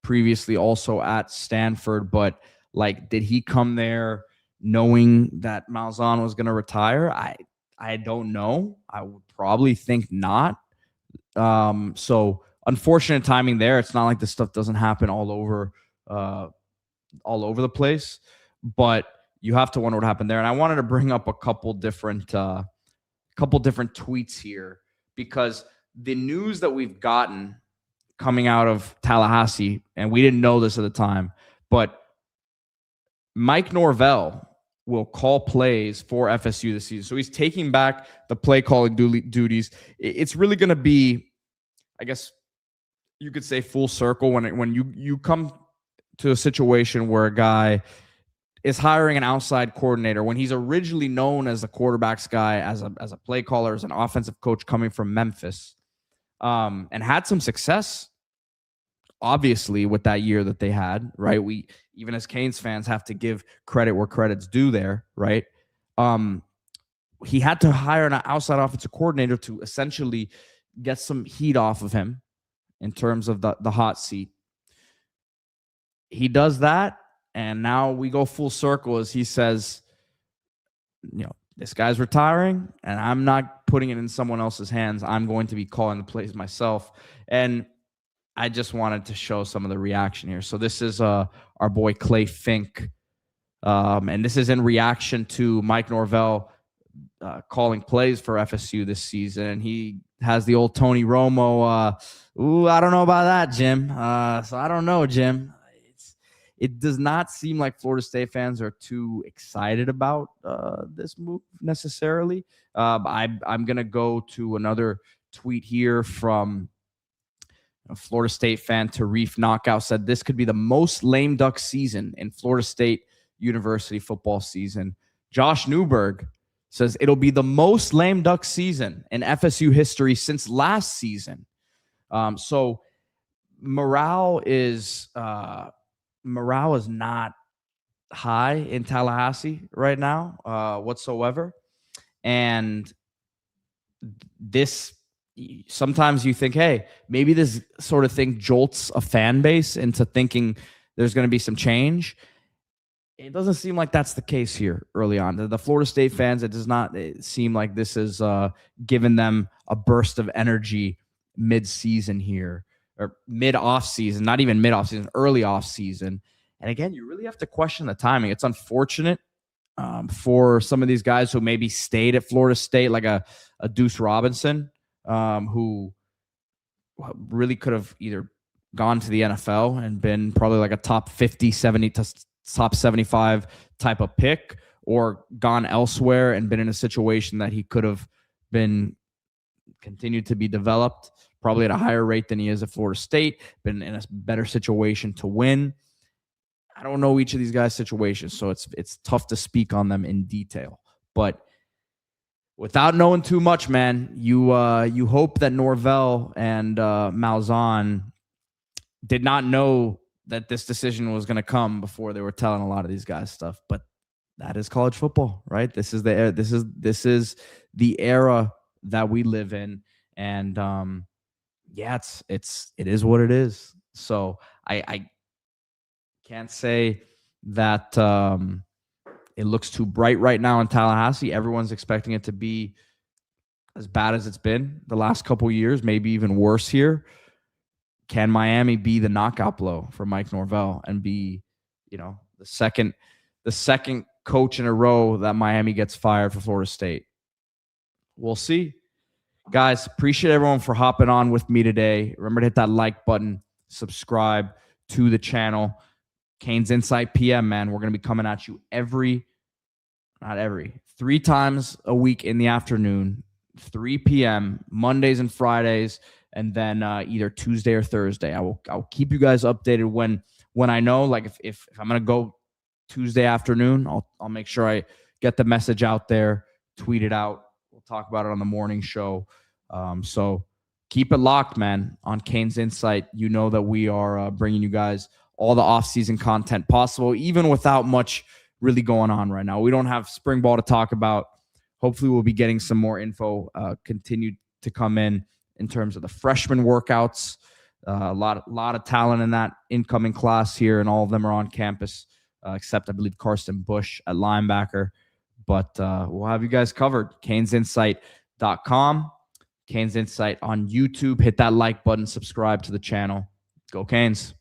Speaker 1: previously also at Stanford, but did he come there knowing that Malzahn was going to retire? I don't know. I would probably think not. So unfortunate timing there. It's not like this stuff doesn't happen all over the place, but you have to wonder what happened there. And I wanted to bring up a couple different tweets here, because the news that we've gotten coming out of Tallahassee, and we didn't know this at the time, but Mike Norvell will call plays for FSU this season. So he's taking back the play calling duties. It's really going to be, I guess you could say, full circle when you come to a situation where a guy is hiring an outside coordinator, when he's originally known as the quarterbacks guy, as a play caller, as an offensive coach coming from Memphis, and had some success, obviously, with that year that they had, right? We, even as Canes fans, have to give credit where credit's due there, right? He had to hire an outside offensive coordinator to essentially get some heat off of him in terms of the hot seat. He does that, and now we go full circle as he says, this guy's retiring, and I'm not putting it in someone else's hands. I'm going to be calling the plays myself. And I just wanted to show some of the reaction here. So this is our boy Clay Fink. And this is in reaction to Mike Norvell calling plays for FSU this season. And he has the old Tony Romo, I don't know about that, Jim. So I don't know, Jim. It does not seem like Florida State fans are too excited about this move necessarily. I'm going to go to another tweet here from a Florida State fan. Tarif Knockout said this could be the most lame duck season in Florida State University football season. Josh Newberg says it'll be the most lame duck season in FSU history since last season. So morale is not high in Tallahassee right now whatsoever. And this, sometimes you think, hey, maybe this sort of thing jolts a fan base into thinking there's going to be some change. It doesn't seem like that's the case here early on. The Florida State fans, it does not seem like this is giving them a burst of energy mid-season here, or mid-off-season, not even mid-off-season, early off-season. And again, you really have to question the timing. It's unfortunate for some of these guys who maybe stayed at Florida State, like a Deuce Robinson, who really could have either gone to the NFL and been probably like a top 50, 70 to top 75 type of pick, or gone elsewhere and been in a situation that he could have been continued to be developed probably at a higher rate than he is at Florida State, been in a better situation to win. I don't know each of these guys' situations, so it's tough to speak on them in detail. But without knowing too much, man, you hope that Norvell and Malzahn did not know that this decision was going to come before they were telling a lot of these guys stuff. But that is college football, right? This is the era that we live in, and yeah, it is what it is. So I can't say that it looks too bright right now in Tallahassee. Everyone's expecting it to be as bad as it's been the last couple of years, maybe even worse here. Can Miami be the knockout blow for Mike Norvell and be, the second coach in a row that Miami gets fired for Florida State? We'll see. Guys, appreciate everyone for hopping on with me today. Remember to hit that like button, subscribe to the channel. CanesInSight PM, man. We're going to be coming at you 3 times a week in the afternoon, 3 p.m., Mondays and Fridays, and then either Tuesday or Thursday. I'll keep you guys updated when I know. Like if I'm going to go Tuesday afternoon, I'll make sure I get the message out there, tweet it out. We'll talk about it on the morning show. So keep it locked, man, on CanesInSight. You know that we are bringing you guys all the off-season content possible, even without much really going on right now. We don't have spring ball to talk about. Hopefully we'll be getting some more info continue to come in terms of the freshman workouts. A lot of talent in that incoming class here, and all of them are on campus, except I believe Karsten Bush at linebacker. But we'll have you guys covered. CanesInsight.com, CanesInsight on YouTube. Hit that like button, subscribe to the channel. Go Canes.